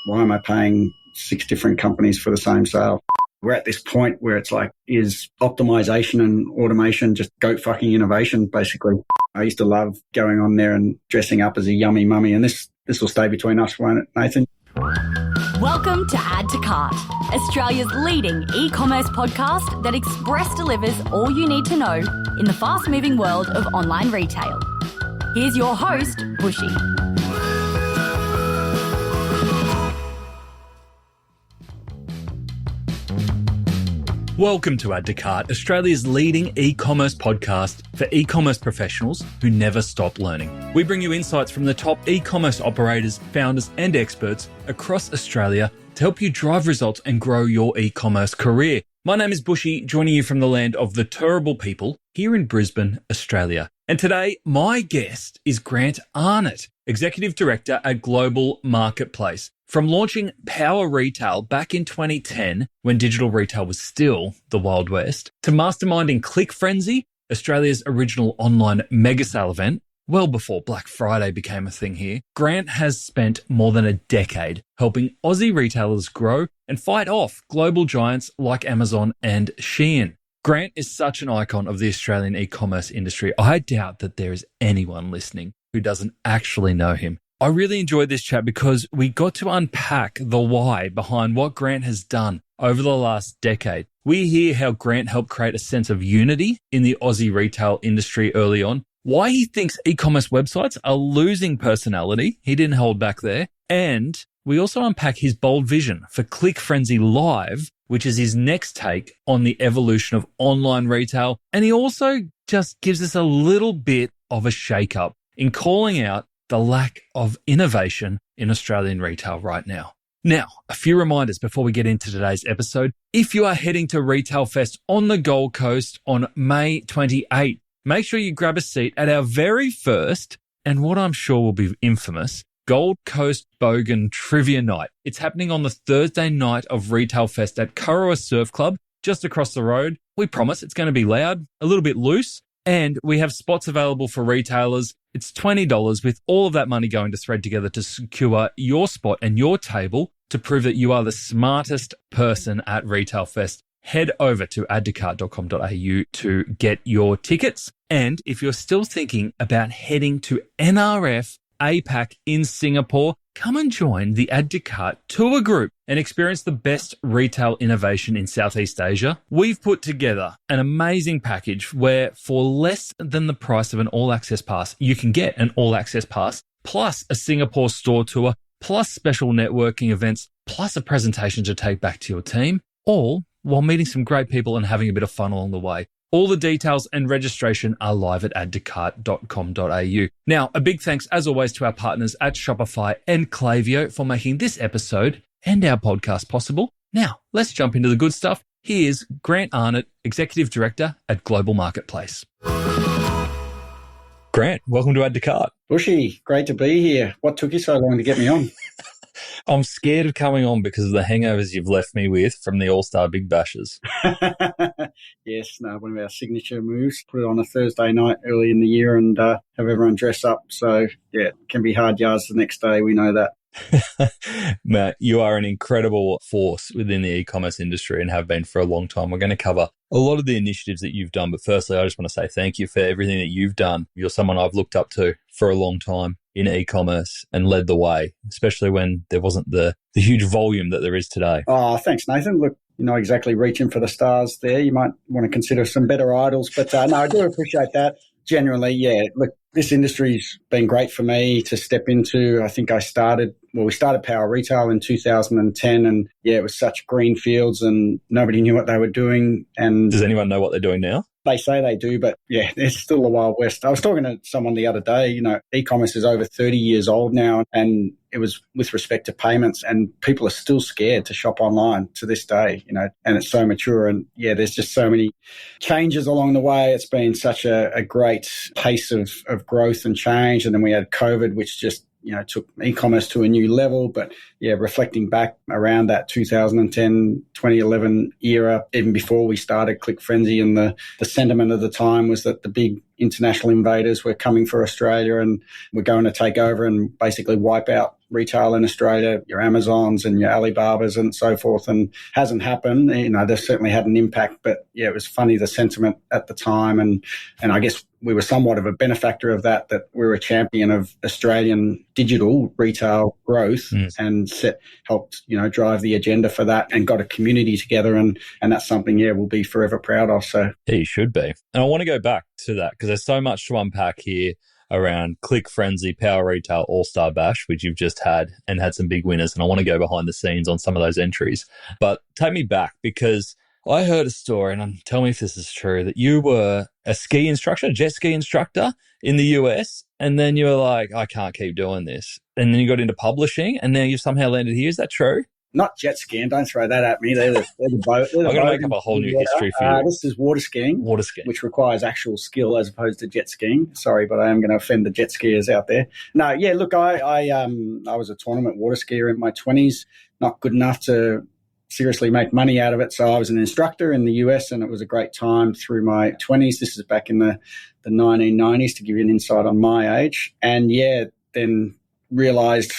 why am I paying 6 different companies for the same sale? We're at this point where it's like, is optimization and automation just goat fucking innovation, basically? I used to love going on there and dressing up as a yummy mummy, and this will stay between us, won't it, Nathan? Welcome to Add to Cart, Australia's leading e-commerce podcast that express delivers all you need to know in the fast-moving world of online retail. Here's your host, Bushy. Welcome to Add to Cart, Australia's leading e-commerce podcast for e-commerce professionals who never stop learning. We bring you insights from the top e-commerce operators, founders and experts across Australia to help you drive results and grow your e-commerce career. My name is Bushy, joining you from the land of the Turrbal people here in Brisbane, Australia. And today, my guest is Grant Arnott, Executive Director at Global Marketplace. From launching Power Retail back in 2010, when digital retail was still the Wild West, to masterminding Click Frenzy, Australia's original online mega sale event, well before Black Friday became a thing here, Grant has spent more than a decade helping Aussie retailers grow and fight off global giants like Amazon and Shein. Grant is such an icon of the Australian e-commerce industry. I doubt that there is anyone listening who doesn't actually know him. I really enjoyed this chat because we got to unpack the why behind what Grant has done over the last decade. We hear how Grant helped create a sense of unity in the Aussie retail industry early on, why he thinks e-commerce websites are losing personality. He didn't hold back there. And we also unpack his bold vision for Click Frenzy Live, which is his next take on the evolution of online retail. And he also just gives us a little bit of a shake-up in calling out the lack of innovation in Australian retail right now. Now, a few reminders before we get into today's episode. If you are heading to Retail Fest on the Gold Coast on May 28th, make sure you grab a seat at our very first, and what I'm sure will be infamous, Gold Coast Bogan Trivia Night. It's happening on the Thursday night of Retail Fest at Kurrawa Surf Club, just across the road. We promise it's going to be loud, a little bit loose, and we have spots available for retailers. It's $20 with all of that money going to Thread Together to secure your spot and your table to prove that you are the smartest person at Retail Fest. Head over to addtocart.com.au to get your tickets. And if you're still thinking about heading to NRF APAC in Singapore, come and join the Add to Cart tour group and experience the best retail innovation in Southeast Asia. We've put together an amazing package where for less than the price of an all-access pass, you can get an all-access pass, plus a Singapore store tour, plus special networking events, plus a presentation to take back to your team, all while meeting some great people and having a bit of fun along the way. All the details and registration are live at addtocart.com.au. Now, a big thanks, as always, to our partners at Shopify and Klaviyo for making this episode and our podcast possible. Now, let's jump into the good stuff. Here's Grant Arnott, Executive Director at Global Marketplace. Grant, welcome to Add to Cart. Bushy, great to be here. What took you so long to get me on? I'm scared of coming on because of the hangovers you've left me with from the All-Star Big Bashes. Yes, one of our signature moves. Put it on a Thursday night early in the year and have everyone dress up. So, yeah, it can be hard yards the next day. We know that. Matt, you are an incredible force within the e-commerce industry and have been for a long time. We're going to cover a lot of the initiatives that you've done. But firstly, I just want to say thank you for everything that you've done. You're someone I've looked up to for a long time in e-commerce and led the way, especially when there wasn't the huge volume that there is today. Oh, thanks, Nathan. Look, you're not exactly reaching for the stars there. You might want to consider some better idols, but no, I do appreciate that. Generally, yeah, look, this industry's been great for me to step into. I think we started Power Retail in 2010 and yeah, it was such green fields and nobody knew what they were doing. And does anyone know what they're doing now? They say they do, but yeah, it's still the Wild West. I was talking to someone the other day, e-commerce is over 30 years old now, and it was with respect to payments, and people are still scared to shop online to this day, and it's so mature. And yeah, there's just so many changes along the way. It's been such a great pace of growth and change. And then we had COVID, which just took e-commerce to a new level. But yeah, reflecting back around that 2010, 2011 era, even before we started Click Frenzy, and the sentiment of the time was that the big international invaders were coming for Australia and were going to take over and basically wipe out retail in Australia, your Amazons and your Alibabas and so forth, and hasn't happened. They've certainly had an impact, but yeah, it was funny, the sentiment at the time. And I guess we were somewhat of a benefactor of that we were a champion of Australian digital retail growth and helped, drive the agenda for that and got a community together. And that's something, we'll be forever proud of. So yeah, you should be. And I want to go back to that because there's so much to unpack here around Click Frenzy, Power Retail, All-Star Bash, which you've just had and had some big winners. And I want to go behind the scenes on some of those entries. But take me back, because I heard a story, and tell me if this is true, that you were a jet ski instructor in the US, and then you were like, I can't keep doing this. And then you got into publishing, and now you've somehow landed here. Is that true? Not jet skiing. Don't throw that at me. They're the boat. I'm going to make up a whole new history for you. This is water skiing. Water skiing. Which requires actual skill as opposed to jet skiing. Sorry, but I am going to offend the jet skiers out there. No, yeah, look, I was a tournament water skier in my 20s. Not good enough to seriously make money out of it. So I was an instructor in the US, and it was a great time through my 20s. This is back in the 1990s, to give you an insight on my age. And then realized,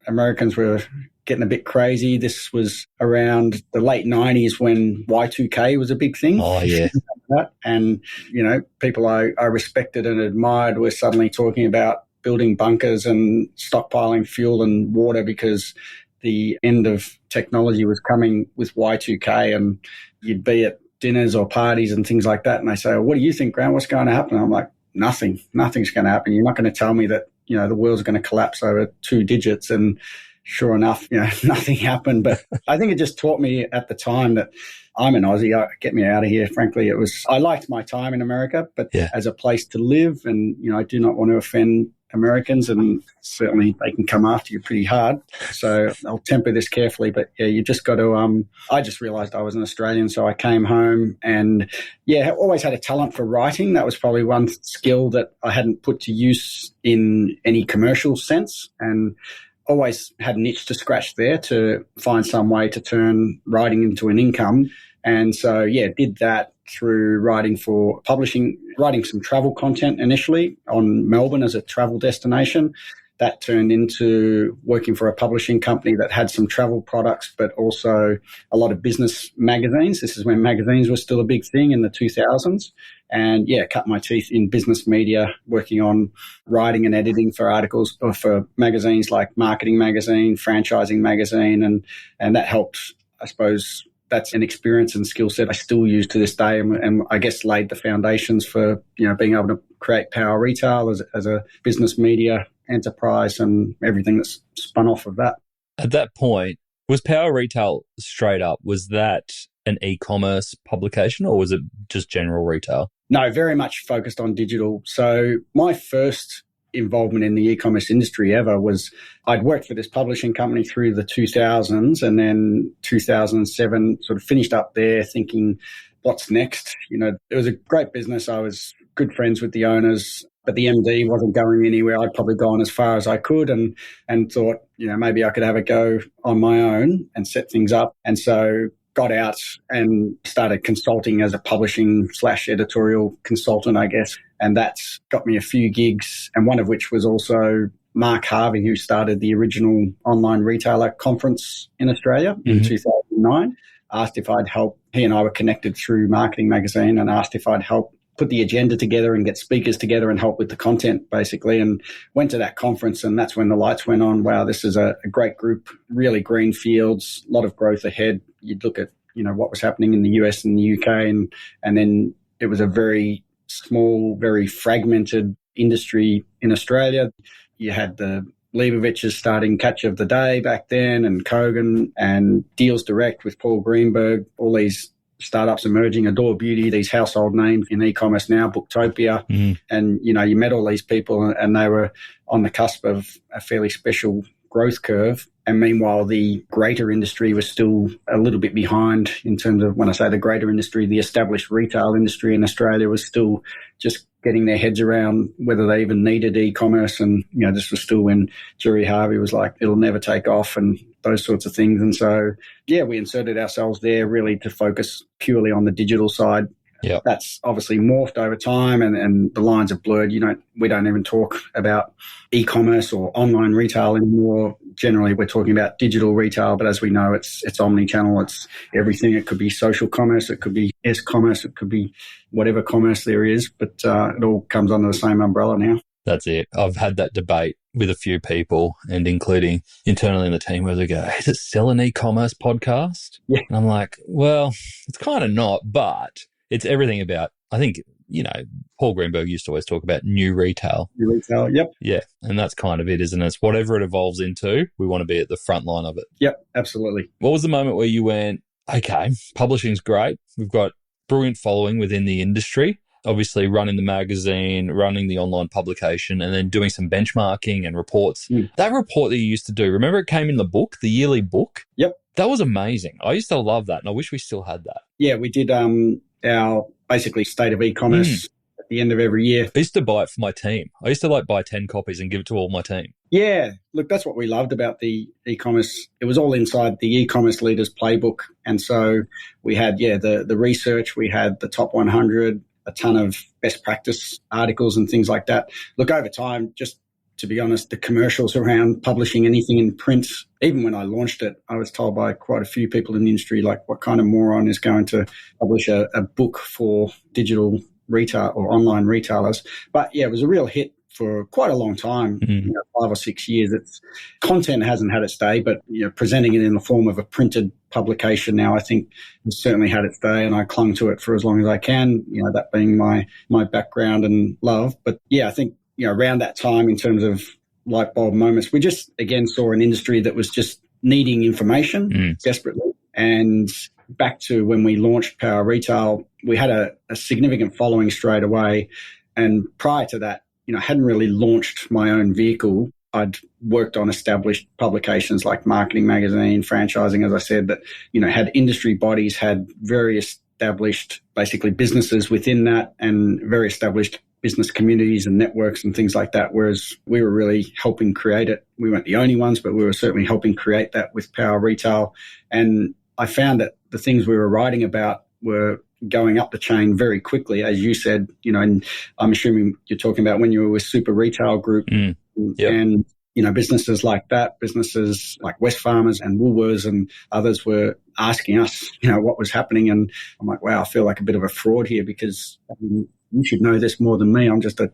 Americans were getting a bit crazy. This was around the late 90s when Y2K was a big thing. Oh, yeah. And, people I respected and admired were suddenly talking about building bunkers and stockpiling fuel and water because the end of technology was coming with Y2K, and you'd be at dinners or parties and things like that. And they say, well, what do you think, Grant? What's going to happen? I'm like, nothing's going to happen. You're not going to tell me that, the world's going to collapse over 2 digits. And sure enough, nothing happened. But I think it just taught me at the time that I'm an Aussie. Get me out of here. Frankly, I liked my time in America, but as a place to live, and, I do not want to offend Americans, and certainly they can come after you pretty hard. So I'll temper this carefully, but you just got to, I just realized I was an Australian. So I came home and I always had a talent for writing. That was probably one skill that I hadn't put to use in any commercial sense, and always had an itch to scratch there to find some way to turn writing into an income. And so, did that through writing for publishing, writing some travel content initially on Melbourne as a travel destination. That turned into working for a publishing company that had some travel products, but also a lot of business magazines. This is when magazines were still a big thing in the 2000s. And cut my teeth in business media, working on writing and editing for articles or for magazines like Marketing Magazine, Franchising Magazine. And that helped, I suppose. That's an experience and skill set I still use to this day, and I guess laid the foundations for, being able to create Power Retail as a business media enterprise and everything that's spun off of that. At that point, was Power Retail straight up, was that an e-commerce publication or was it just general retail? No, very much focused on digital. So my first involvement in the e-commerce industry ever was I'd worked for this publishing company through the 2000s, and then 2007 sort of finished up there thinking, what's next? It was a great business. I was good friends with the owners, but the MD wasn't going anywhere. I'd probably gone as far as I could and thought, maybe I could have a go on my own and set things up. And so got out and started consulting as a publishing/editorial consultant, I guess. And that's got me a few gigs, and one of which was also Mark Harvey, who started the original online retailer conference in Australia in 2009, asked if I'd help. He and I were connected through Marketing Magazine, and asked if I'd help put the agenda together and get speakers together and help with the content, basically, and went to that conference. And that's when the lights went on. Wow, this is a great group, really green fields, a lot of growth ahead. You'd look at, what was happening in the US and the UK, and then it was a very small, very fragmented industry in Australia. You had the Leibovich's starting Catch of the Day back then, and Kogan, and Deals Direct with Paul Greenberg, all these startups emerging, Adore Beauty, these household names in e-commerce now, Booktopia. And, you met all these people, and they were on the cusp of a fairly special growth curve. And meanwhile, the greater industry was still a little bit behind in terms of, when I say the greater industry, the established retail industry in Australia was still just getting their heads around whether they even needed e-commerce. And, this was still when Jerry Harvey was like, it'll never take off and those sorts of things. And so, we inserted ourselves there really to focus purely on the digital side. Yep. That's obviously morphed over time and the lines are blurred. We don't even talk about e-commerce or online retail anymore. Generally, we're talking about digital retail, but as we know, it's omni-channel. It's everything. It could be social commerce. It could be S-commerce. It could be whatever commerce there is, but it all comes under the same umbrella now. That's it. I've had that debate with a few people and including internally in the team where they go, is it still an e-commerce podcast? Yeah. And I'm like, well, it's kind of not, but it's everything about, I think, Paul Greenberg used to always talk about new retail. New retail, yep. Yeah, and that's kind of it, isn't it? It's whatever it evolves into, we want to be at the front line of it. Yep, absolutely. What was the moment where you went, okay, publishing's great. We've got brilliant following within the industry. Obviously running the magazine, running the online publication, and then doing some benchmarking and reports. That report that you used to do, remember it came in the book, the yearly book? Yep. That was amazing. I used to love that, and I wish we still had that. Yeah, we did our basically state of e-commerce at the end of every year. I used to buy it for my team. I used to buy 10 copies and give it to all my team. Yeah, look, that's what we loved about the e-commerce. It was all inside the e-commerce leaders playbook. And so we had, the research, we had the top 100, a ton of best practice articles and things like that. Look, over time, just to be honest, the commercials around publishing anything in print, even when I launched it, I was told by quite a few people in the industry, like, what kind of moron is going to publish a book for digital retail or online retailers? But yeah, it was a real hit for quite a long time, 5 or 6 years. Its content hasn't had its day, but presenting it in the form of a printed publication now, I think, has certainly had its day, and I clung to it for as long as I can. That being my background and love. But yeah, I think around that time, in terms of light bulb moments, we just again saw an industry that was just needing information desperately. And back to when we launched Power Retail, we had a significant following straight away. And prior to that, hadn't really launched my own vehicle. I'd worked on established publications like Marketing Magazine, Franchising, as I said, that, had industry bodies, had very established, basically, businesses within that and very established business communities and networks and things like that, whereas we were really helping create it. We weren't the only ones, but we were certainly helping create that with Power Retail. And I found that the things we were writing about were going up the chain very quickly, as you said, and I'm assuming you're talking about when you were with Super Retail Group and, businesses like that, businesses like Wesfarmers and Woolworths and others were asking us, what was happening. And I'm like, wow, I feel like a bit of a fraud here because you should know this more than me. I'm just a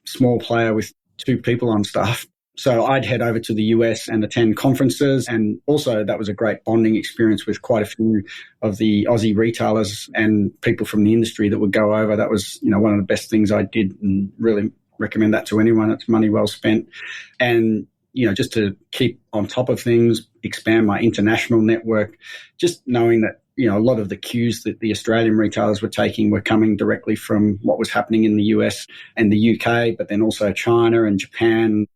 small player with 2 people on staff. So I'd head over to the US and attend conferences. And also that was a great bonding experience with quite a few of the Aussie retailers and people from the industry that would go over. That was, one of the best things I did, and really recommend that to anyone. It's money well spent. And, just to keep on top of things, expand my international network, just knowing that, a lot of the cues that the Australian retailers were taking were coming directly from what was happening in the US and the UK, but then also China and Japan.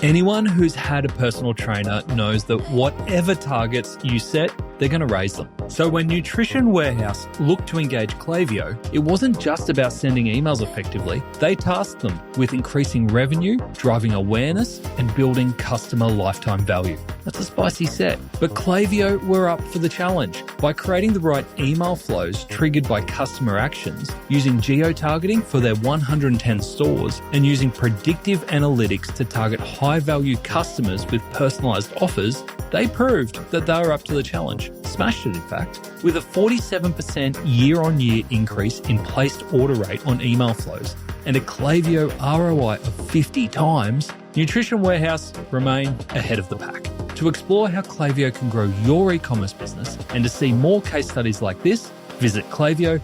Anyone who's had a personal trainer knows that whatever targets you set, they're going to raise them. So when Nutrition Warehouse looked to engage Klaviyo, it wasn't just about sending emails effectively. They tasked them with increasing revenue, driving awareness, and building customer lifetime value. That's a spicy set. But Klaviyo were up for the challenge. By creating the right email flows triggered by customer actions, using geo-targeting for their 110 stores, and using predictive analytics to target high-value customers with personalised offers, they proved that they were up to the challenge. Smashed it, in fact, with a 47% year-on-year increase in placed order rate on email flows and a Klaviyo ROI of 50 times. Nutrition Warehouse remain ahead of the pack. To explore how Klaviyo can grow your e-commerce business and to see more case studies like this, visit klaviyo.com/au.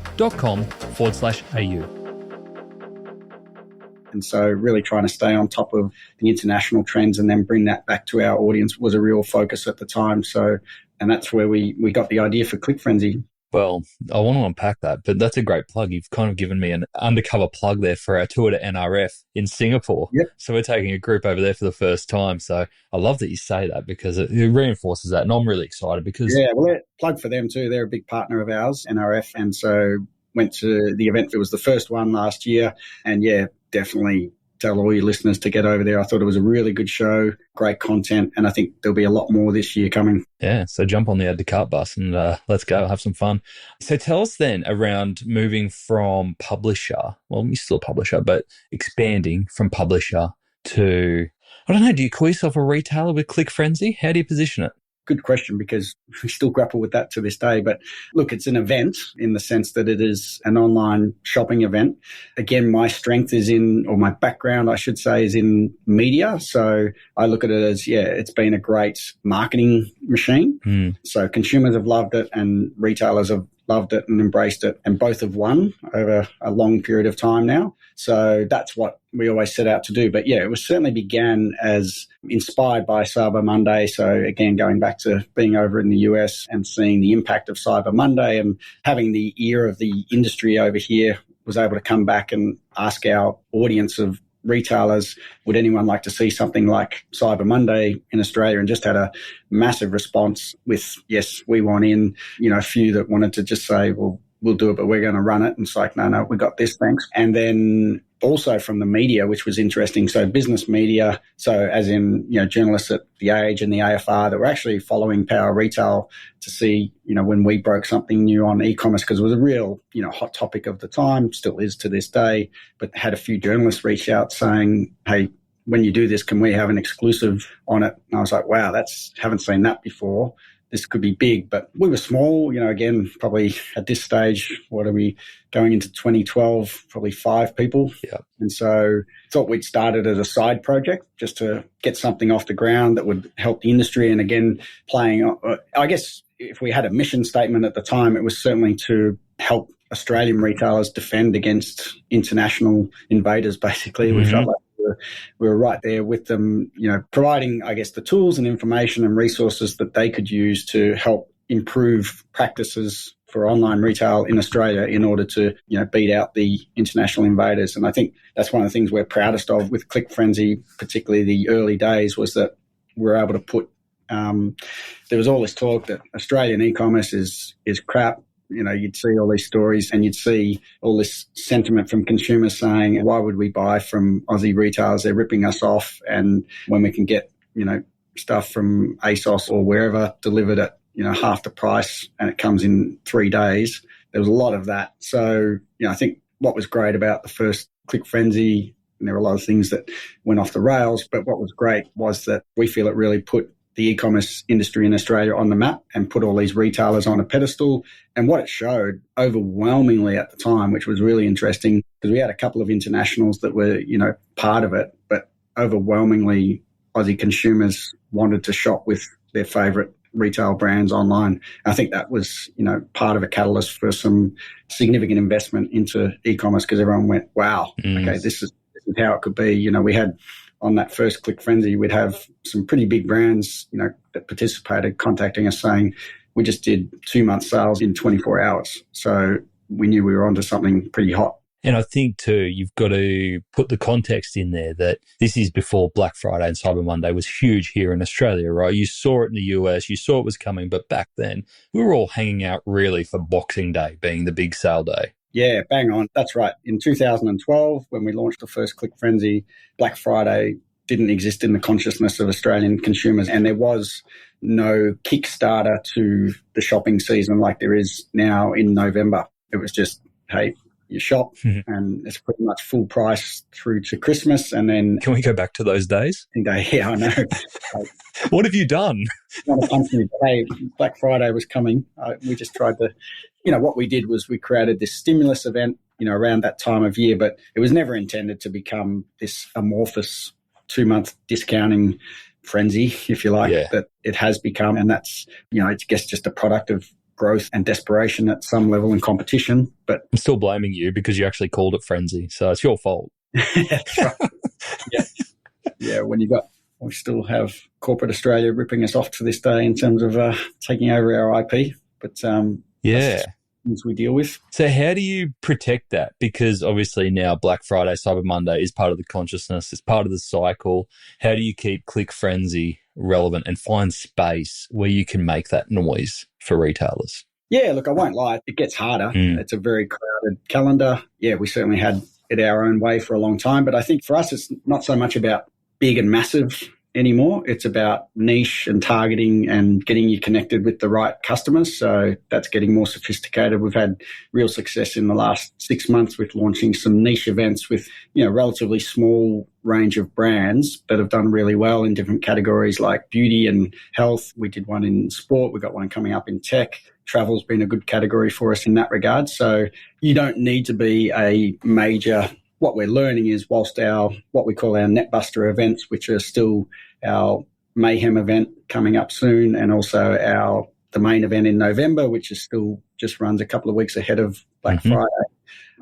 And so really trying to stay on top of the international trends and then bring that back to our audience was a real focus at the time. So, and that's where we got the idea for Click Frenzy. Well, I want to unpack that, but that's a great plug. You've kind of given me an undercover plug there for our tour to NRF in Singapore. Yep. So we're taking a group over there for the first time. So I love that you say that because it reinforces that. And I'm really excited because... Yeah, well, plug for them too. They're a big partner of ours, NRF. And so went to the event. It was the first one last year. And yeah, definitely tell all your listeners to get over there. I thought it was a really good show, great content, and I think there'll be a lot more this year coming. Yeah, so jump on the Add to Cart bus and let's go, have some fun. So tell us then around moving from publisher, well, you're still a publisher, but expanding from publisher to, I don't know, do you call yourself a retailer with Click Frenzy? How do you position it? Good question, because we still grapple with that to this day. But look, it's an event in the sense that it is an online shopping event. Again, my strength is in, or my background, I should say, is in media. So I look at it as, it's been a great marketing machine. So consumers have loved it and retailers have loved it and embraced it, and both have won over a long period of time now. So that's what we always set out to do. But it was certainly began as inspired by Cyber Monday. So again, going back to being over in the US and seeing the impact of Cyber Monday and having the ear of the industry over here, was able to come back and ask our audience of retailers, would anyone like to see something like Cyber Monday in Australia? And just had a massive response with, yes, we want in, a few that wanted to just say, well, we'll do it, but we're going to run it. And it's like, no, we got this, thanks. And then also from the media, which was interesting. So business media, so as in, journalists at The Age and the AFR that were actually following Power Retail to see, when we broke something new on e-commerce, because it was a real, hot topic of the time, still is to this day, but had a few journalists reach out saying, hey, when you do this, can we have an exclusive on it? And I was like, wow, haven't seen that before. This could be big, but we were small, again, probably at this stage, what are we going into 2012, probably 5 people. Yeah. And so thought we'd started as a side project just to get something off the ground that would help the industry. And again, I guess if we had a mission statement at the time, it was certainly to help Australian retailers defend against international invaders, basically, which I like. We were right there with them, providing, I guess, the tools and information and resources that they could use to help improve practices for online retail in Australia in order to, beat out the international invaders. And I think that's one of the things we're proudest of with Click Frenzy, particularly the early days, was that we're able to put, there was all this talk that Australian e-commerce is crap. You'd see all these stories and you'd see all this sentiment from consumers saying, why would we buy from Aussie retailers? They're ripping us off. And when we can get, stuff from ASOS or wherever delivered at, half the price and it comes in 3 days, there was a lot of that. So, I think what was great about the first Click Frenzy, and there were a lot of things that went off the rails, but what was great was that we feel it really put the e-commerce industry in Australia on the map and put all these retailers on a pedestal. And what it showed overwhelmingly at the time, which was really interesting, because we had a couple of internationals that were, part of it, but overwhelmingly Aussie consumers wanted to shop with their favourite retail brands online. I think that was, part of a catalyst for some significant investment into e-commerce, because everyone went, wow, okay, this is how it could be. We had on that first Click Frenzy, we'd have some pretty big brands, that participated contacting us saying, we just did 2 months sales in 24 hours. So we knew we were onto something pretty hot. And I think too, you've got to put the context in there that this is before Black Friday and Cyber Monday was huge here in Australia, right? You saw it in the US, you saw it was coming, but back then we were all hanging out really for Boxing Day being the big sale day. Yeah, bang on. That's right. In 2012, when we launched the first Click Frenzy, Black Friday didn't exist in the consciousness of Australian consumers, and there was no Kickstarter to the shopping season like there is now in November. It was just, hey, you shop and it's pretty much full price through to Christmas. And then... Can we go back to those days? Yeah, I know. What have you done? Not a punch me, but hey, Black Friday was coming. We just tried to... what we did was we created this stimulus event, around that time of year, but it was never intended to become this amorphous 2-month discounting frenzy, if you like, that it has become. And that's, I guess just a product of growth and desperation at some level and competition. But I'm still blaming you because you actually called it frenzy. So it's your fault. That's right. Yeah. We still have corporate Australia ripping us off to this day in terms of taking over our IP. But that's things we deal with. So how do you protect that? Because obviously now Black Friday, Cyber Monday is part of the consciousness, it's part of the cycle. How do you keep Click Frenzy relevant and find space where you can make that noise for retailers? Yeah, look, I won't lie, it gets harder. It's a very crowded calendar. Yeah, we certainly had it our own way for a long time. But I think for us, it's not so much about big and massive anymore. It's about niche and targeting and getting you connected with the right customers. So that's getting more sophisticated. We've had real success in the last 6 months with launching some niche events with, relatively small range of brands that have done really well in different categories like beauty and health. We did one in sport. We've got one coming up in tech. Travel's been a good category for us in that regard. So you don't need to be a major. What we're learning is whilst what we call our Netbuster events, which are still our Mayhem event coming up soon, and also the main event in November, which is still just runs a couple of weeks ahead of Black Friday,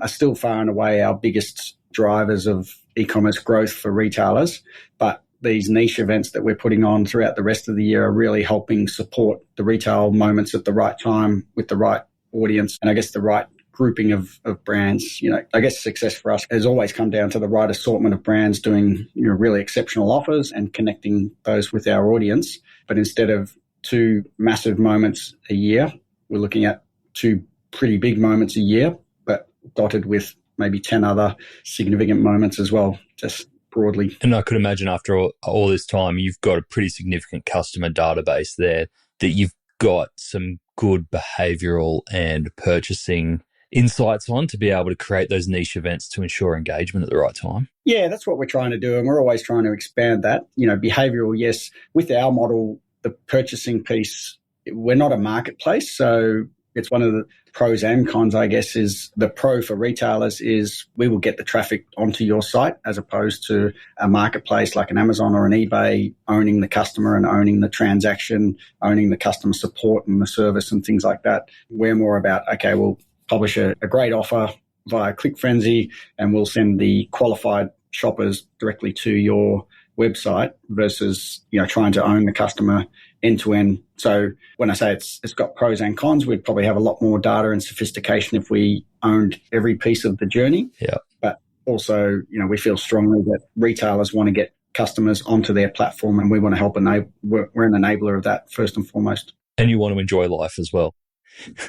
are still far and away our biggest drivers of e-commerce growth for retailers. But these niche events that we're putting on throughout the rest of the year are really helping support the retail moments at the right time with the right audience and I guess the right grouping of brands. I guess success for us has always come down to the right assortment of brands doing really exceptional offers and connecting those with our audience. But instead of 2 massive moments a year, we're looking at 2 pretty big moments a year, but dotted with maybe 10 other significant moments as well, just broadly. And I could imagine after all this time, you've got a pretty significant customer database there that you've got some good behavioural and purchasing insights on to be able to create those niche events to ensure engagement at the right time. Yeah, that's what we're trying to do. And we're always trying to expand that. Behavioural, yes. With our model, the purchasing piece, we're not a marketplace. So it's one of the pros and cons, I guess, is the pro for retailers is we will get the traffic onto your site as opposed to a marketplace like an Amazon or an eBay owning the customer and owning the transaction, owning the customer support and the service and things like that. We're more about, okay, we'll publish a great offer via ClickFrenzy and we'll send the qualified shoppers directly to your website versus, trying to own the customer end to end. So when I say it's got pros and cons, we'd probably have a lot more data and sophistication if we owned every piece of the journey. Yeah. But also, we feel strongly that retailers want to get customers onto their platform and we want to help we're an enabler of that first and foremost. And you want to enjoy life as well.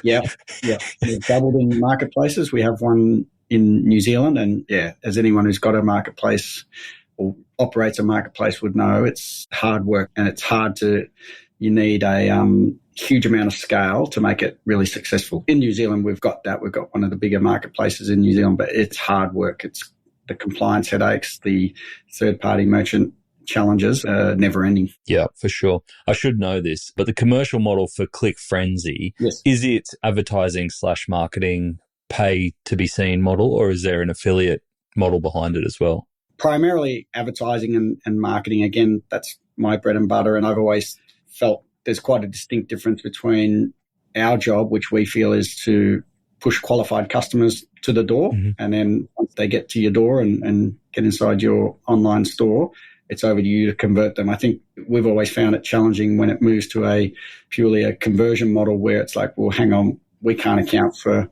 Yeah. We've doubled in marketplaces. We have one in New Zealand and as anyone who's got a marketplace or operates a marketplace would know, it's hard work and it's you need a huge amount of scale to make it really successful. In New Zealand, we've got that. We've got one of the bigger marketplaces in New Zealand, but it's hard work. It's the compliance headaches, the third-party merchant challenges are never ending. Yeah, for sure. I should know this, but the commercial model for ClickFrenzy, yes. Is it advertising/marketing pay to be seen model, or is there an affiliate model behind it as well? Primarily advertising and marketing. Again, that's my bread and butter. And I've always felt there's quite a distinct difference between our job, which we feel is to push qualified customers to the door. Mm-hmm. And then once they get to your door and get inside your online store, it's over to you to convert them. I think we've always found it challenging when it moves to purely a conversion model where it's like, well, hang on, we can't account for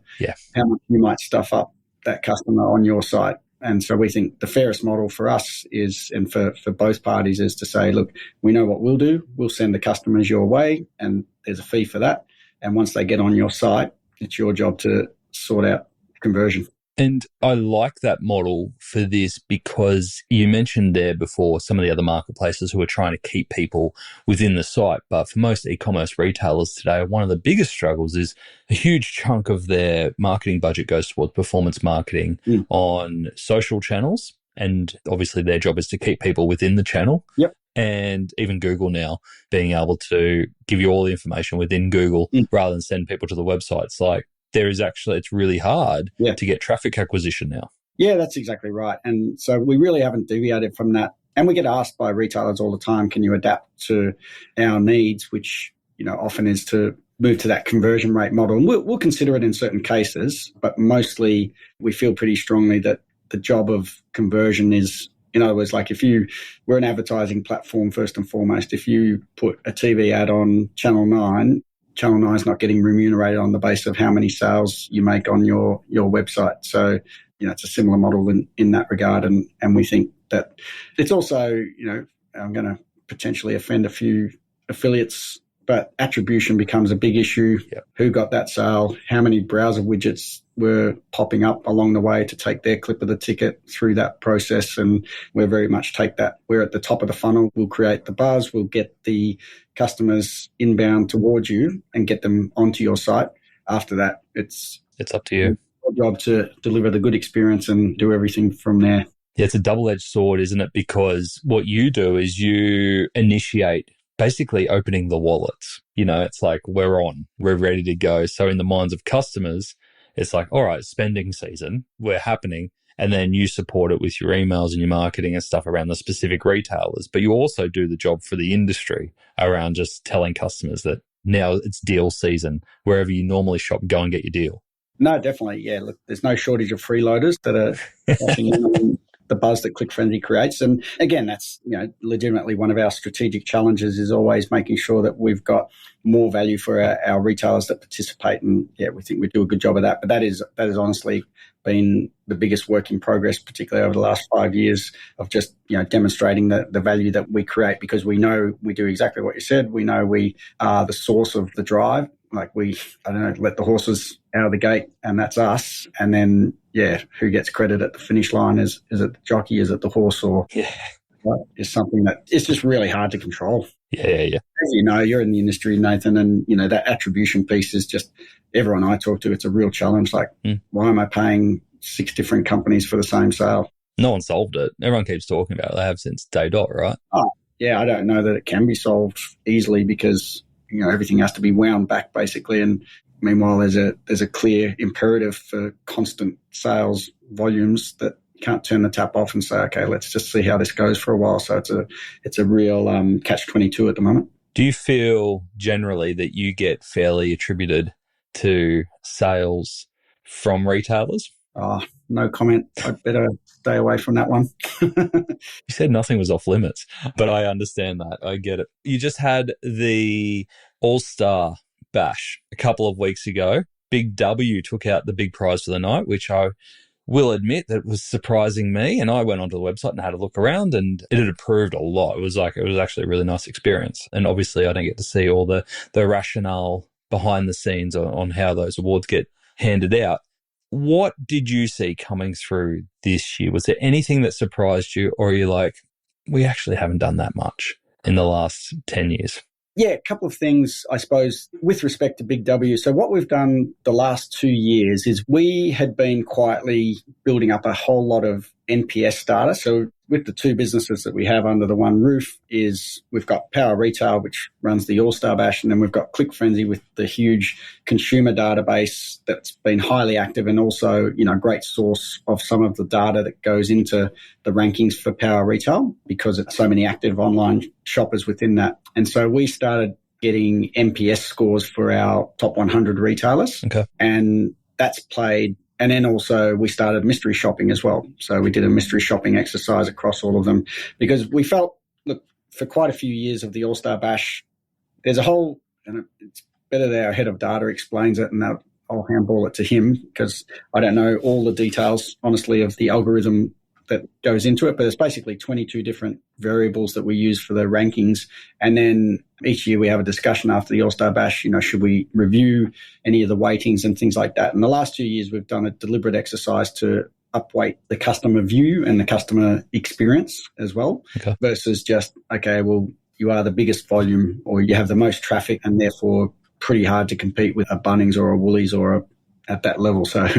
how much you might stuff up that customer on your site. And so we think the fairest model for us is, and for both parties, is to say, look, we know what we'll do. We'll send the customers your way and there's a fee for that. And once they get on your site, it's your job to sort out conversion. And I like that model for this because you mentioned there before some of the other marketplaces who are trying to keep people within the site. But for most e-commerce retailers today, one of the biggest struggles is a huge chunk of their marketing budget goes towards performance marketing on social channels. And obviously their job is to keep people within the channel. Yep. And even Google now being able to give you all the information within Google rather than send people to the website. It's like, it's really hard to get traffic acquisition now. Yeah, that's exactly right. And so we really haven't deviated from that. And we get asked by retailers all the time, can you adapt to our needs, which, often is to move to that conversion rate model. And we'll consider it in certain cases, but mostly we feel pretty strongly that the job of conversion is, in other words, like we're an advertising platform first and foremost. If you put a TV ad on Channel 9, Channel 9 is not getting remunerated on the basis of how many sales you make on your website. So, it's a similar model in that regard. And we think that it's also, I'm going to potentially offend a few affiliates but attribution becomes a big issue. Yep. Who got that sale? How many browser widgets were popping up along the way to take their clip of the ticket through that process? And we very much take that. We're at the top of the funnel. We'll create the buzz. We'll get the customers inbound towards you and get them onto your site. After that, it's up to you. Your job to deliver the good experience and do everything from there. Yeah, it's a double-edged sword, isn't it? Because what you do is you initiate basically opening the wallets. It's like we're ready to go. So in the minds of customers, it's like, all right, spending season, we're happening. And then you support it with your emails and your marketing and stuff around the specific retailers. But you also do the job for the industry around just telling customers that now it's deal season. Wherever you normally shop, go and get your deal. No, definitely. Yeah, look, there's no shortage of freeloaders that are cashing in on the buzz that Click Frenzy creates. And again, that's legitimately one of our strategic challenges is always making sure that we've got more value for our retailers that participate. And yeah, we think we do a good job of that. But that is honestly been the biggest work in progress, particularly over the last 5 years of just demonstrating the value that we create, because we know we do exactly what you said. We know we are the source of the drive. Like let the horses out of the gate and that's us. And then, who gets credit at the finish line? Is it the jockey? Is it the horse? Or is something that it's just really hard to control. Yeah. As you know, you're in the industry, Nathan, and, that attribution piece is just everyone I talk to, it's a real challenge. Like, why am I paying 6 different companies for the same sale? No one solved it. Everyone keeps talking about it. They have since day dot, right? Oh, yeah, I don't know that it can be solved easily because everything has to be wound back basically. And meanwhile, there's a clear imperative for constant sales volumes that you can't turn the tap off and say, okay, let's just see how this goes for a while. So it's a real catch-22 at the moment. Do you feel generally that you get fairly attributed to sales from retailers? Oh, no comment. I'd better stay away from that one. You said nothing was off limits, but I understand that. I get it. You just had the All-Star Bash a couple of weeks ago. Big W took out the big prize for the night, which I will admit that was surprising me. And I went onto the website and had a look around and it had improved a lot. It was actually a really nice experience. And obviously I don't get to see all the rationale behind the scenes on how those awards get handed out. What did you see coming through this year? Was there anything that surprised you, or are you like, we actually haven't done that much in the last 10 years? Yeah, a couple of things, I suppose, with respect to Big W. So what we've done the last 2 years is we had been quietly building up a whole lot of NPS data. So with the 2 businesses that we have under the one roof is we've got Power Retail, which runs the All-Star Bash, and then we've got Click Frenzy with the huge consumer database that's been highly active and also, great source of some of the data that goes into the rankings for Power Retail because it's so many active online shoppers within that. And so we started getting NPS scores for our top 100 retailers. Okay. And that's played. And then also we started mystery shopping as well. So we did a mystery shopping exercise across all of them because we felt, look, for quite a few years of the All-Star Bash, there's a whole, and it's better that our head of data explains it and I'll handball it to him because I don't know all the details, honestly, of the algorithm that goes into it, but it's basically 22 different variables that we use for the rankings. And then each year we have a discussion after the All-Star Bash, should we review any of the weightings and things like that? And the last 2 years we've done a deliberate exercise to upweight the customer view and the customer experience as well, versus just, okay, well, you are the biggest volume or you have the most traffic and therefore pretty hard to compete with a Bunnings or a Woolies or at that level. So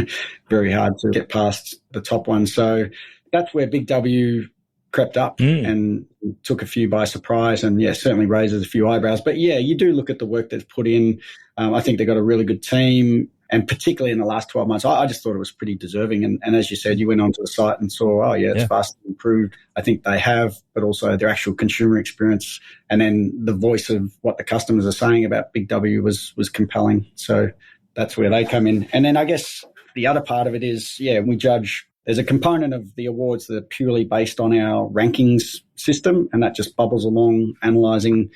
very hard to get past the top one. So that's where Big W crept up and took a few by surprise and, certainly raises a few eyebrows. But, you do look at the work that's put in. I think they've got a really good team, and particularly in the last 12 months, I just thought it was pretty deserving. And as you said, you went onto the site and saw, it's vastly improved. I think they have, but also their actual consumer experience and then the voice of what the customers are saying about Big W was compelling. So that's where they come in. And then I guess the other part of it is, we judge. There's a component of the awards that are purely based on our rankings system, and that just bubbles along, analysing,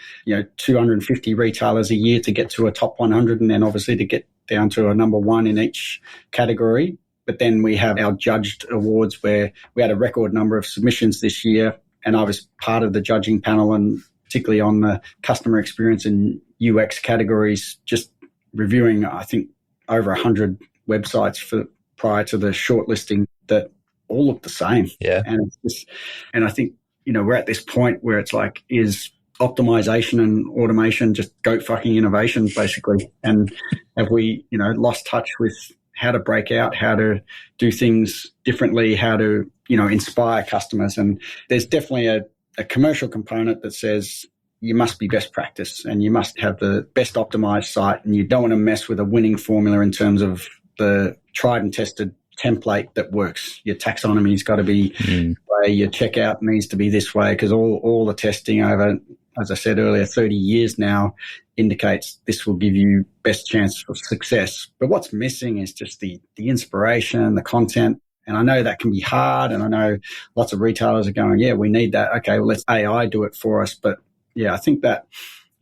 250 retailers a year to get to a top 100, and then obviously to get down to a number 1 in each category. But then we have our judged awards where we had a record number of submissions this year, and I was part of the judging panel, and particularly on the customer experience and UX categories, just reviewing, I think, over 100 websites prior to the shortlisting that all look the same. Yeah. And I think, we're at this point where it's like, is optimization and automation just goat fucking innovation, basically? And have we, lost touch with how to break out, how to do things differently, how to, inspire customers? And there's definitely a commercial component that says you must be best practice and you must have the best optimized site, and you don't want to mess with a winning formula in terms of the tried and tested template that works. Your taxonomy's got to be this way, your checkout needs to be this way, because all the testing over, as I said earlier, 30 years now indicates this will give you best chance for success. But what's missing is just the inspiration, the content. And I know that can be hard, and I know lots of retailers are going, yeah, we need that. Okay, well, let's AI do it for us. But yeah, I think that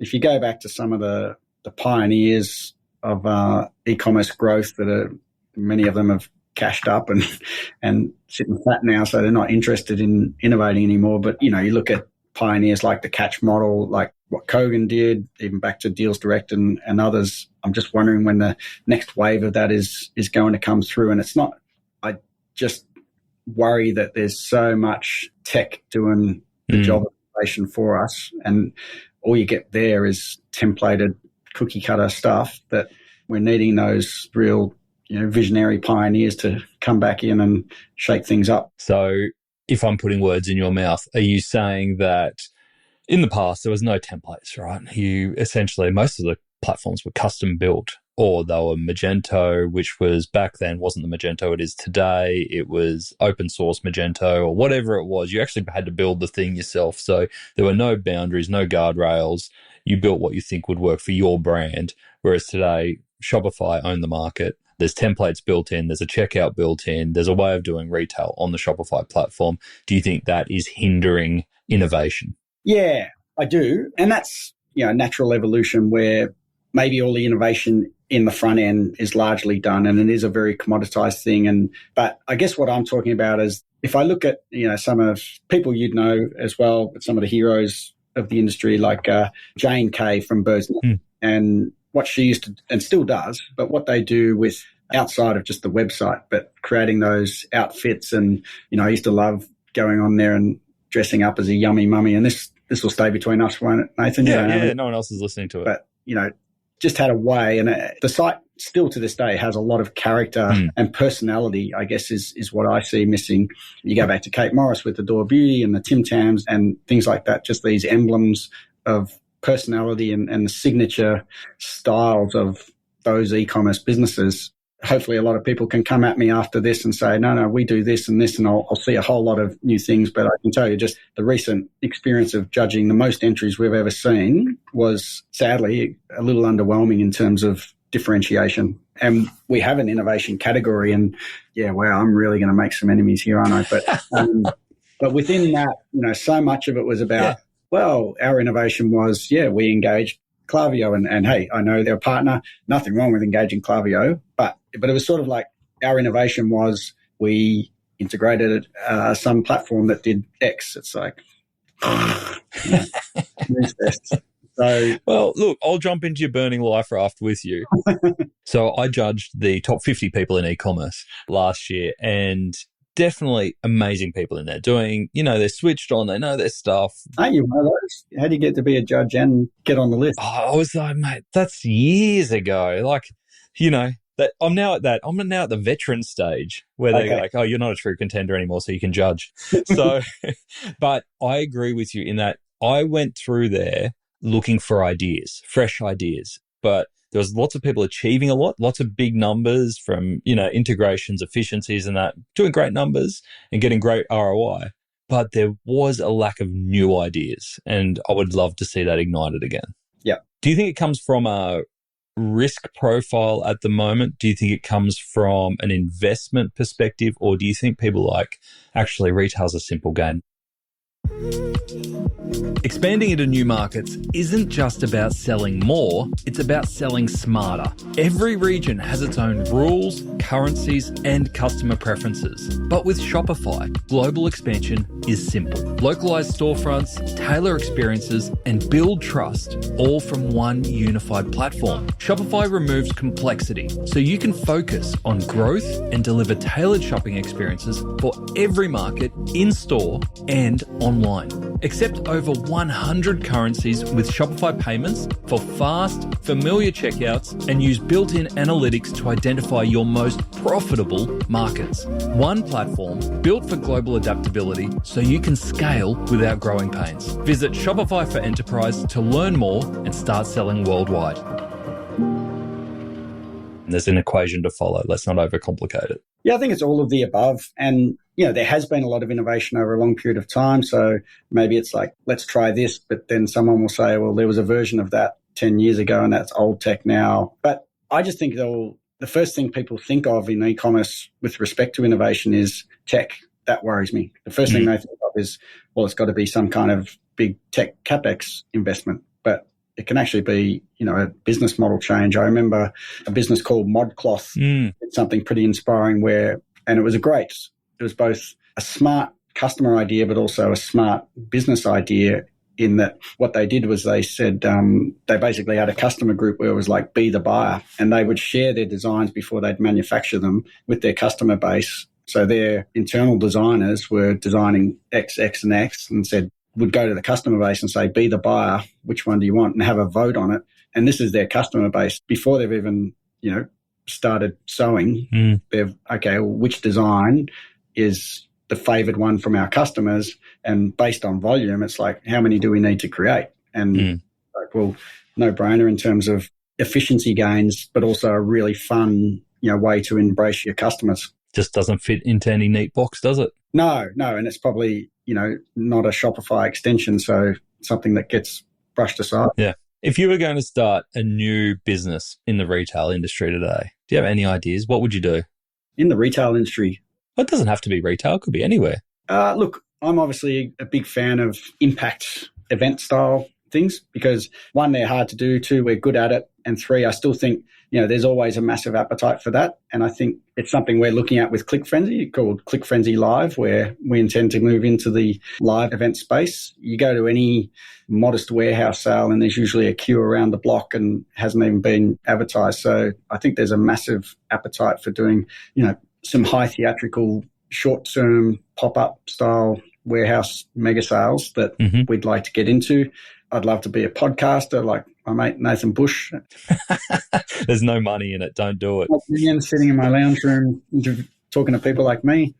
if you go back to some of the pioneers of e-commerce growth many of them have cashed up and sitting fat now, so they're not interested in innovating anymore. But, you look at pioneers like the Catch model, like what Kogan did, even back to Deals Direct and others. I'm just wondering when the next wave of that is going to come through. And it's not, I just worry that there's so much tech doing the job of innovation for us, and all you get there is templated cookie cutter stuff, that we're needing those real, visionary pioneers to come back in and shake things up. So if I'm putting words in your mouth, are you saying that in the past there was no templates, right? You essentially, most of the platforms were custom built, or they were Magento, which was back then wasn't the Magento it is today. It was open source Magento or whatever it was. You actually had to build the thing yourself. So there were no boundaries, no guardrails. You built what you think would work for your brand. Whereas today, Shopify owned the market. There's templates built in. There's a checkout built in. There's a way of doing retail on the Shopify platform. Do you think that is hindering innovation? Yeah, I do. And that's, natural evolution, where maybe all the innovation in the front end is largely done, and it is a very commoditized thing. But I guess what I'm talking about is, if I look at, some of people you'd know as well, some of the heroes of the industry, like Jane Kay from Birds and what she used to, and still does, but what they do with outside of just the website, but creating those outfits. And, I used to love going on there and dressing up as a yummy mummy. And this will stay between us, won't it, Nathan? Yeah, no one else is listening to it. But, just had a way. And the site still to this day has a lot of character and personality, I guess, is what I see missing. You go back to Kate Morris with the Door Beauty and the Tim Tams and things like that, just these emblems of personality and the signature styles of those e-commerce businesses. Hopefully a lot of people can come at me after this and say, no, we do this and this, and I'll see a whole lot of new things. But I can tell you, just the recent experience of judging the most entries we've ever seen was sadly a little underwhelming in terms of differentiation. And we have an innovation category, and yeah, wow, I'm really going to make some enemies here, aren't I? But within that, so much of it was about, well, our innovation was, we engaged Klaviyo, and hey, I know they're a partner, nothing wrong with engaging Klaviyo, but it was sort of like our innovation was we integrated some platform that did X. It's like, So, well, look, I'll jump into your burning life raft with you. So I judged the top 50 people in e-commerce last year, and definitely amazing people in there doing, they're switched on, they know their stuff. Aren't you one of those? How do you get to be a judge and get on the list? Oh, I was like, mate, that's years ago. Like, that I'm now at the veteran stage where they're like, oh, you're not a true contender anymore, so you can judge. So, but I agree with you in that I went through there looking for ideas, fresh ideas, but there was lots of people achieving a lot, lots of big numbers from, integrations, efficiencies and that, doing great numbers and getting great ROI. But there was a lack of new ideas, and I would love to see that ignited again. Yeah. Do you think it comes from a risk profile at the moment? Do you think it comes from an investment perspective, or do you think people like, actually, retail's a simple game? Expanding into new markets isn't just about selling more, it's about selling smarter. Every region has its own rules, currencies, and customer preferences. But with Shopify, global expansion is simple. Localized storefronts, tailor experiences, and build trust, all from one unified platform. Shopify removes complexity so you can focus on growth and deliver tailored shopping experiences for every market, in-store and online. Accept over 100 currencies with Shopify payments for fast, familiar checkouts and use built-in analytics to identify your most profitable markets. One platform built for global adaptability so you can scale without growing pains. Visit Shopify for Enterprise to learn more and start selling worldwide. There's an equation to follow. Let's not overcomplicate it. Yeah, I think it's all of the above. And, there has been a lot of innovation over a long period of time. So maybe it's like, let's try this, but then someone will say, well, there was a version of that 10 years ago and that's old tech now. But I just think the first thing people think of in e-commerce with respect to innovation is tech. That worries me. The first thing they think of is, well, it's got to be some kind of big tech CapEx investment. But it can actually be, a business model change. I remember a business called ModCloth did something pretty inspiring and it was it was both a smart customer idea, but also a smart business idea in that what they did was they said they basically had a customer group where it was like, be the buyer, and they would share their designs before they'd manufacture them with their customer base. So their internal designers were designing X, X, and X and would go to the customer base and say, be the buyer, which one do you want, and have a vote on it. And this is their customer base. Before they've even, started sewing, which design is the favored one from our customers? And based on volume, it's like, how many do we need to create? And no brainer in terms of efficiency gains, but also a really fun, way to embrace your customers. Just doesn't fit into any neat box, does it? No. And it's probably, not a Shopify extension. So something that gets brushed aside. Yeah. If you were going to start a new business in the retail industry today, do you have any ideas? What would you do? In the retail industry? Well, it doesn't have to be retail. It could be anywhere. Look, I'm obviously a big fan of impact event style things because, one, they're hard to do. Two, we're good at it. And three, I still think, there's always a massive appetite for that. And I think it's something we're looking at with ClickFrenzy called ClickFrenzy Live, where we intend to move into the live event space. You go to any modest warehouse sale and there's usually a queue around the block and hasn't even been advertised. So I think there's a massive appetite for doing, some high theatrical, short-term pop-up style warehouse mega sales that we'd like to get into. I'd love to be a podcaster like my mate Nathan Bush. There's no money in it. Don't do it. Sitting in my lounge room talking to people like me.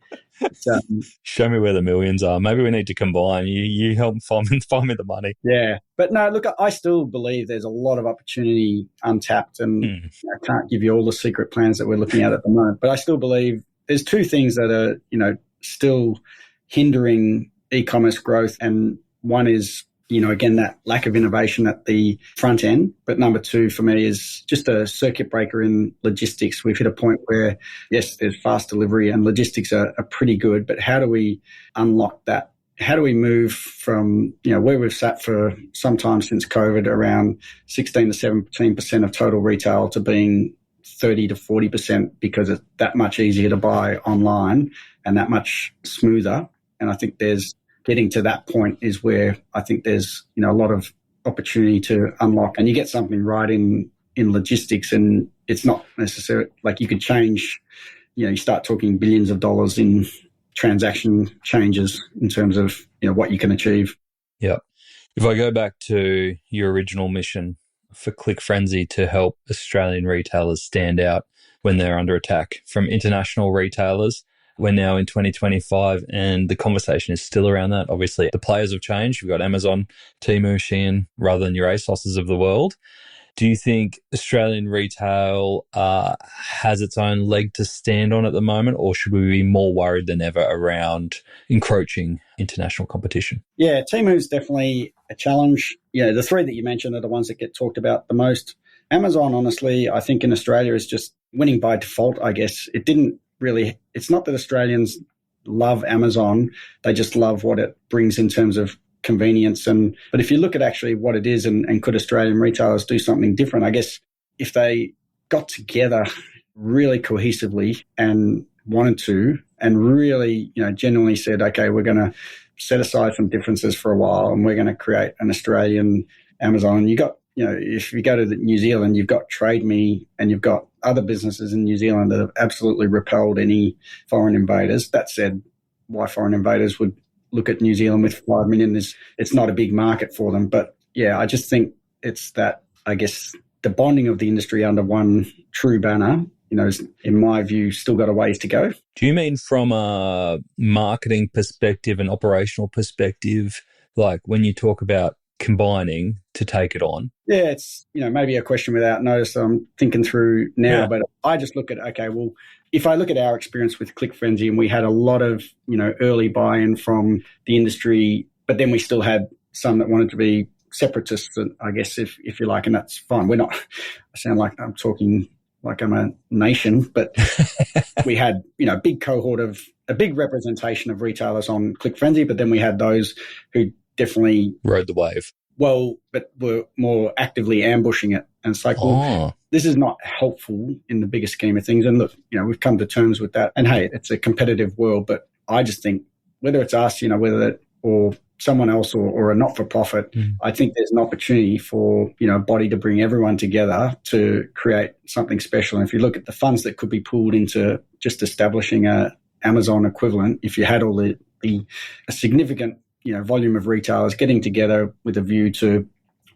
Show me where the millions are. Maybe we need to combine. You help find me the money. Yeah. But no, look, I still believe there's a lot of opportunity untapped, and I can't give you all the secret plans that we're looking at the moment. But I still believe there's two things that are, still hindering e-commerce growth. And one is, again, that lack of innovation at the front end. But number two for me is just a circuit breaker in logistics. We've hit a point where, yes, there's fast delivery and logistics are pretty good, but how do we unlock that? How do we move from, where we've sat for some time since COVID around 16 to 17% of total retail to being 30 to 40% because it's that much easier to buy online and that much smoother. And I think getting to that point is where I think there's, a lot of opportunity to unlock. And you get something right in logistics, and it's not necessarily like you could change, you start talking billions of dollars in transaction changes in terms of, what you can achieve. Yeah. If I go back to your original mission for ClickFrenzy to help Australian retailers stand out when they're under attack from international retailers, we're now in 2025 and the conversation is still around that. Obviously, the players have changed. You've got Amazon, Temu, Shein, rather than your ASOSs of the world. Do you think Australian retail has its own leg to stand on at the moment, or should we be more worried than ever around encroaching international competition? Yeah, Temu is definitely a challenge. The three that you mentioned are the ones that get talked about the most. Amazon, honestly, I think in Australia is just winning by default, I guess. It's not that Australians love Amazon. They just love what it brings in terms of convenience. But if you look at actually what it is and could Australian retailers do something different, I guess if they got together really cohesively and wanted to, and really, genuinely said, okay, we're going to set aside some differences for a while and we're going to create an Australian Amazon. You got, if you go to New Zealand, you've got Trade Me and you've got other businesses in New Zealand that have absolutely repelled any foreign invaders. That said, why foreign invaders would look at New Zealand with 5 million it's not a big market for them. But yeah, I just think it's that, I guess, the bonding of the industry under one true banner, is, in my view, still got a ways to go. Do you mean from a marketing perspective and operational perspective, like when you talk about combining to take it on? Yeah, it's, maybe a question without notice I'm thinking through now, but I just look at, okay, well, if I look at our experience with Click Frenzy, and we had a lot of, early buy-in from the industry, but then we still had some that wanted to be separatists, I guess, if you like, and that's fine. We're not, I sound like I'm talking like I'm a nation, but we had, a big cohort of, a big representation of retailers on Click Frenzy, but then we had those who definitely rode the wave. Well, but were more actively ambushing it. And it's like, well, this is not helpful in the bigger scheme of things. And look, we've come to terms with that. And hey, it's a competitive world, but I just think whether it's us, or someone else or a not-for-profit, I think there's an opportunity for, a body to bring everyone together to create something special. And if you look at the funds that could be pooled into just establishing a Amazon equivalent, if you had all a significant, volume of retailers getting together with a view to,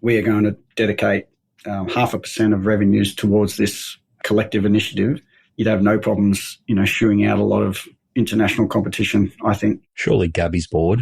we are going to dedicate 0.5% of revenues towards this collective initiative, you'd have no problems, shooing out a lot of international competition, I think. Surely Gabby's bored.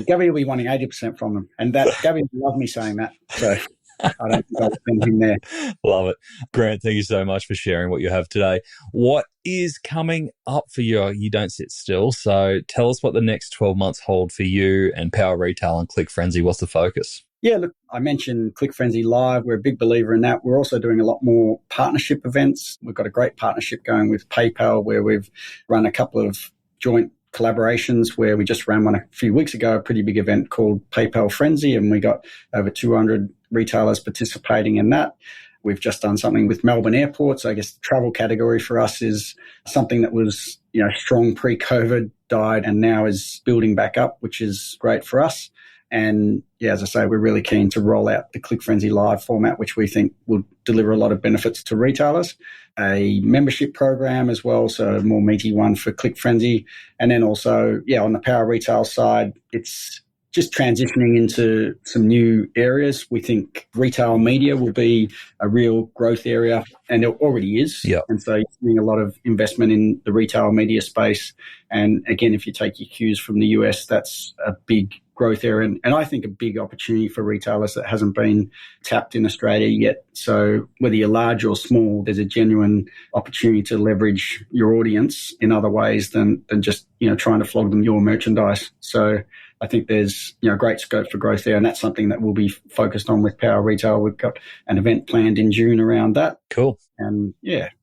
Gabby will be wanting 80% from them. And that Gabby will love me saying that. So I don't think I'll offend him there. Love it. Grant, thank you so much for sharing what you have today. What is coming up for you? You don't sit still. So tell us what the next 12 months hold for you and Power Retail and Click Frenzy. What's the focus? Yeah, look, I mentioned Click Frenzy Live. We're a big believer in that. We're also doing a lot more partnership events. We've got a great partnership going with PayPal, where we've run a couple of joint collaborations, where we just ran one a few weeks ago, a pretty big event called PayPal Frenzy, and we got over 200 retailers participating in that. We've just done something with Melbourne Airports. I guess the travel category for us is something that was, strong pre-COVID, died, and now is building back up, which is great for us. And yeah, as I say, we're really keen to roll out the Click Frenzy Live format, which we think will deliver a lot of benefits to retailers. A membership program as well, so a more meaty one for Click Frenzy. And then also, on the Power Retail side, it's just transitioning into some new areas. We think retail media will be a real growth area, and it already is. Yep. And so you're seeing a lot of investment in the retail media space. And again, if you take your cues from the US, that's a big growth area, and I think a big opportunity for retailers that hasn't been tapped in Australia yet. So whether you're large or small, there's a genuine opportunity to leverage your audience in other ways than just, trying to flog them your merchandise. So I think there's, great scope for growth there, and that's something that we'll be focused on with Power Retail. We've got an event planned in June around that. Cool. And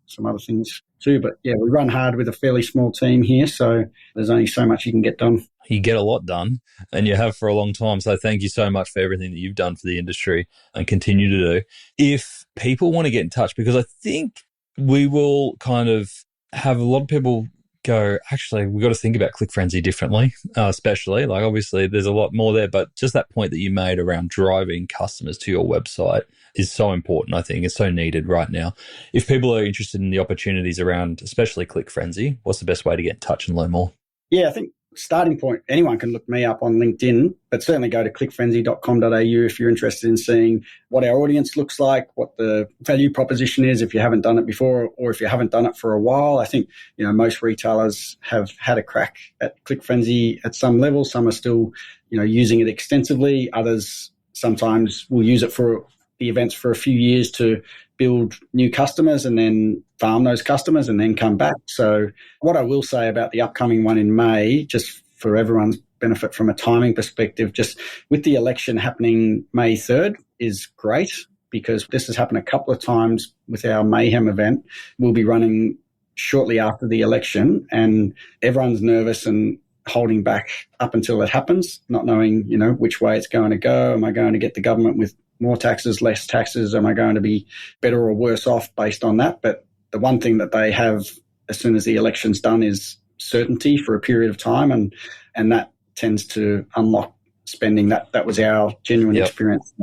some other things too. But we run hard with a fairly small team here, so there's only so much you can get done. You get a lot done, and you have for a long time. So thank you so much for everything that you've done for the industry and continue to do. If people want to get in touch, because I think we will kind of have a lot of people go, actually, we've got to think about Click Frenzy differently, especially. Like, obviously, there's a lot more there, but just that point that you made around driving customers to your website is so important, I think. It's so needed right now. If people are interested in the opportunities around, especially Click Frenzy, what's the best way to get in touch and learn more? Yeah, I think starting point, anyone can look me up on LinkedIn, but certainly go to clickfrenzy.com.au if you're interested in seeing what our audience looks like, what the value proposition is if you haven't done it before, or if you haven't done it for a while. I think, most retailers have had a crack at Click Frenzy at some level. Some are still, using it extensively. Others sometimes will use it for the events for a few years to build new customers and then farm those customers and then come back. So what I will say about the upcoming one in May, just for everyone's benefit from a timing perspective, just with the election happening May 3rd is great, because this has happened a couple of times with our Mayhem event. We'll be running shortly after the election, and everyone's nervous and holding back up until it happens, not knowing, which way it's going to go. Am I going to get the government with more taxes, less taxes? Am I going to be better or worse off based on that? But the one thing that they have as soon as the election's done is certainty for a period of time, and that tends to unlock spending. That was our genuine experience.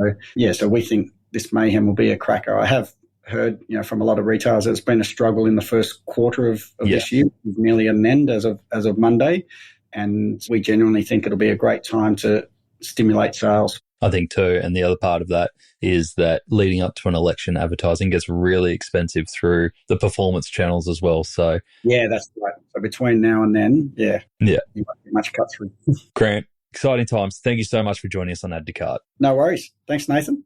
So we think this mayhem will be a cracker. I have heard, from a lot of retailers, it's been a struggle in the first quarter of this year, nearly at an end as of Monday, and we genuinely think it'll be a great time to stimulate sales. I think too, and the other part of that is that leading up to an election, advertising gets really expensive through the performance channels as well. So yeah, that's right. So between now and then, you won't be much cut through. Grant, exciting times. Thank you so much for joining us on Add to Cart. No worries. Thanks, Nathan.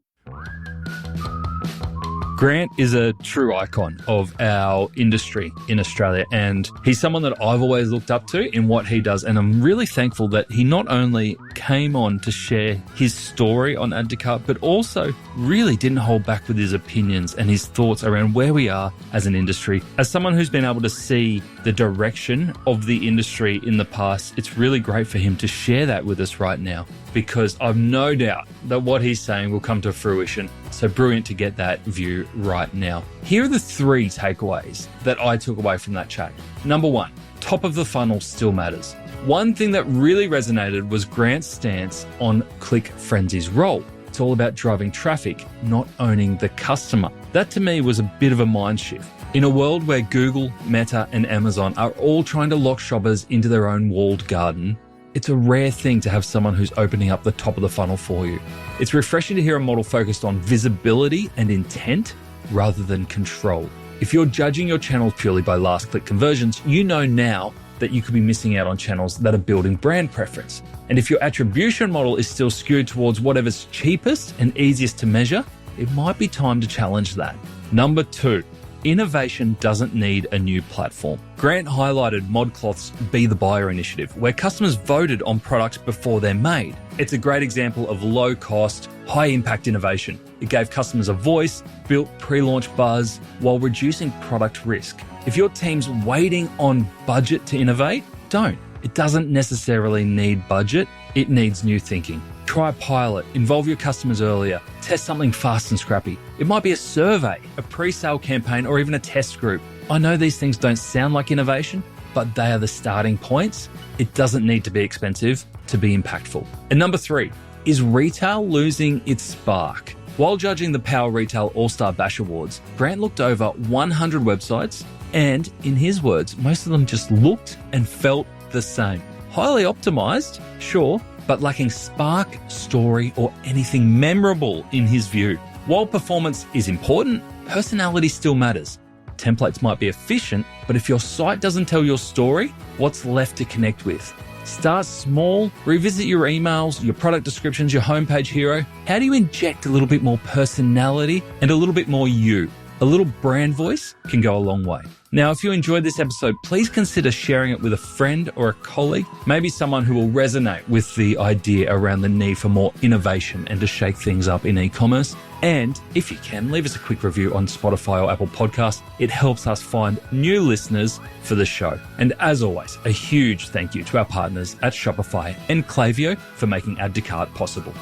Grant is a true icon of our industry in Australia, and he's someone that I've always looked up to in what he does, and I'm really thankful that he not only came on to share his story on Add to Cart, but also really didn't hold back with his opinions and his thoughts around where we are as an industry. As someone who's been able to see the direction of the industry in the past, it's really great for him to share that with us right now, because I've no doubt that what he's saying will come to fruition. So brilliant to get that view right now. Here are the 3 takeaways that I took away from that chat. Number 1, top of the funnel still matters. One thing that really resonated was Grant's stance on Click Frenzy's role. It's all about driving traffic, not owning the customer. That to me was a bit of a mind shift. In a world where Google, Meta, and Amazon are all trying to lock shoppers into their own walled garden, it's a rare thing to have someone who's opening up the top of the funnel for you. It's refreshing to hear a model focused on visibility and intent rather than control. If you're judging your channels purely by last click conversions, you know now that you could be missing out on channels that are building brand preference. And if your attribution model is still skewed towards whatever's cheapest and easiest to measure, it might be time to challenge that. Number 2, innovation doesn't need a new platform. Grant highlighted ModCloth's Be the Buyer initiative, where customers voted on products before they're made. It's a great example of low-cost, high-impact innovation. It gave customers a voice, built pre-launch buzz, while reducing product risk. If your team's waiting on budget to innovate, don't. It doesn't necessarily need budget. It needs new thinking. Try a pilot, involve your customers earlier, test something fast and scrappy. It might be a survey, a pre-sale campaign, or even a test group. I know these things don't sound like innovation, but they are the starting points. It doesn't need to be expensive to be impactful. And number 3, is retail losing its spark? While judging the Power Retail All-Star Bash Awards, Grant looked over 100 websites, and in his words, most of them just looked and felt the same. Highly optimized, sure, but lacking spark, story, or anything memorable in his view. While performance is important, personality still matters. Templates might be efficient, but if your site doesn't tell your story, what's left to connect with? Start small, revisit your emails, your product descriptions, your homepage hero. How do you inject a little bit more personality and a little bit more you? A little brand voice can go a long way. Now, if you enjoyed this episode, please consider sharing it with a friend or a colleague, maybe someone who will resonate with the idea around the need for more innovation and to shake things up in e-commerce. And if you can, leave us a quick review on Spotify or Apple Podcasts. It helps us find new listeners for the show. And as always, a huge thank you to our partners at Shopify and Klaviyo for making Add to Cart possible.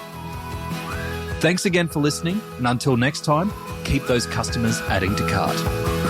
Thanks again for listening, and until next time, keep those customers adding to cart.